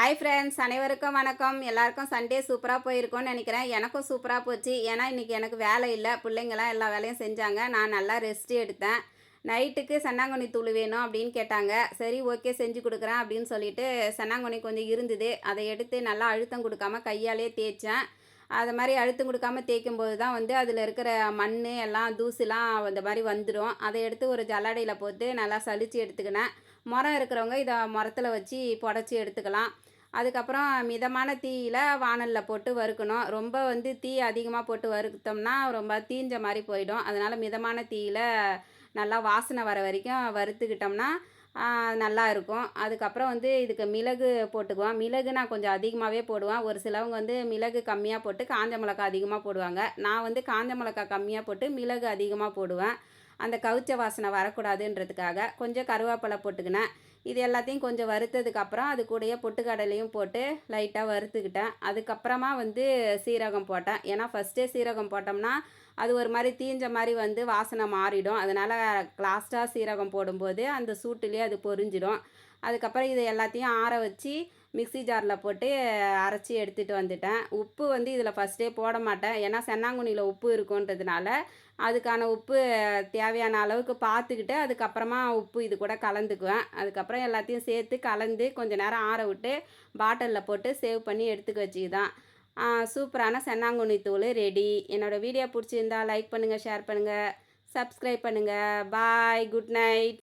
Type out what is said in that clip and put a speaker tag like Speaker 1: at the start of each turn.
Speaker 1: Hi friends, அனைவருக்கும் வணக்கம். எல்லாருக்கும் சண்டே சூப்பராக போயிருக்கோன்னு நினைக்கிறேன். எனக்கும் சூப்பராக போச்சு. ஏன்னா இன்றைக்கி எனக்கு வேலை இல்லை. பிள்ளைங்களாம் எல்லா வேலையும் செஞ்சாங்க. நான் நல்லா ரெஸ்ட் எடுத்தேன். நைட்டுக்கு சன்னாங்கண்ணி தூள் வேணும் அப்படின்னு கேட்டாங்க. சரி, ஓகே, செஞ்சு கொடுக்குறேன் அப்படின்னு சொல்லிட்டு சன்னாங்கண்ணி கொஞ்சம் இருந்தது. அதை எடுத்து நல்லா அழுத்தம் கொடுக்காம கையாலே தேய்ச்சேன். அது மாதிரி அழுத்தம் கொடுக்காம தேய்க்கும்போது தான் அதில் இருக்கிற மண் எல்லாம் தூசுலாம் அந்த மாதிரி வந்துடும். அதை எடுத்து ஒரு ஜல்லடையில் போட்டு நல்லா சலிச்சு எடுத்துக்கினேன். முறம் இருக்கிறவங்க இதை முறத்தில் வச்சு புடச்சி எடுத்துக்கலாம். அதுக்கப்புறம் மிதமான தீயில் வாணலில் போட்டு வறுக்கணும். ரொம்ப தீ அதிகமாக போட்டு வறுத்தோம்னா ரொம்ப தீஞ்ச மாதிரி போயிடும். அதனால் மிதமான தீயில் நல்லா வாசனை வர வரைக்கும் வறுத்துக்கிட்டோம்னா நல்லா இருக்கும். அதுக்கப்புறம் இதுக்கு மிளகு போட்டுக்குவோம். மிளகு நான் கொஞ்சம் அதிகமாகவே போடுவேன். ஒரு சிலவங்க மிளகு கம்மியாக போட்டு காஞ்ச மிளகா அதிகமாக போடுவாங்க. நான் காஞ்ச மிளகா கம்மியாக போட்டு மிளகு அதிகமாக போடுவேன். அந்த கவுச்ச வாசனை வரக்கூடாதுன்றதுக்காக கொஞ்சம் கருவேப்பிலை போட்டுக்கினேன். இது எல்லாத்தையும் கொஞ்சம் வறுத்ததுக்கப்புறம் அது கூடயே பொட்டுக்கடலையும் போட்டு லைட்டாக வறுத்துக்கிட்டேன். அதுக்கப்புறமா சீரகம் போட்டேன். ஏன்னா ஃபஸ்ட்டே சீரகம் போட்டோம்னா அது ஒரு மாதிரி தீஞ்ச மாதிரி வாசனை மாறிடும். அதனால் லாஸ்ட்டாக சீரகம் போடும்போது அந்த சூட்டுலேயே அது பொரிஞ்சிடும். அதுக்கப்புறம் இதை எல்லாத்தையும் ஆற வச்சு மிக்ஸி ஜாரில் போட்டு அரைச்சி எடுத்துகிட்டு வந்துட்டேன். உப்பு இதில் ஃபஸ்ட்டே போட மாட்டேன். ஏன்னா சென்னாங்குண்ணியில் உப்பு இருக்குன்றதுனால அதுக்கான உப்பு தேவையான அளவுக்கு பார்த்துக்கிட்டு அதுக்கப்புறமா உப்பு இது கூட கலந்துக்குவேன். அதுக்கப்புறம் எல்லாத்தையும் சேர்த்து கலந்து கொஞ்சம் நேரம் ஆற விட்டு பாட்டிலில் போட்டு சேவ் பண்ணி எடுத்துக்க வச்சுதான் சூப்பரான சென்னாங்குண்ணி தூள் ரெடி. என்னோடய வீடியோ பிடிச்சிருந்தா லைக் பண்ணுங்கள், ஷேர் பண்ணுங்கள், சப்ஸ்கிரைப் பண்ணுங்கள். பாய், குட் நைட்.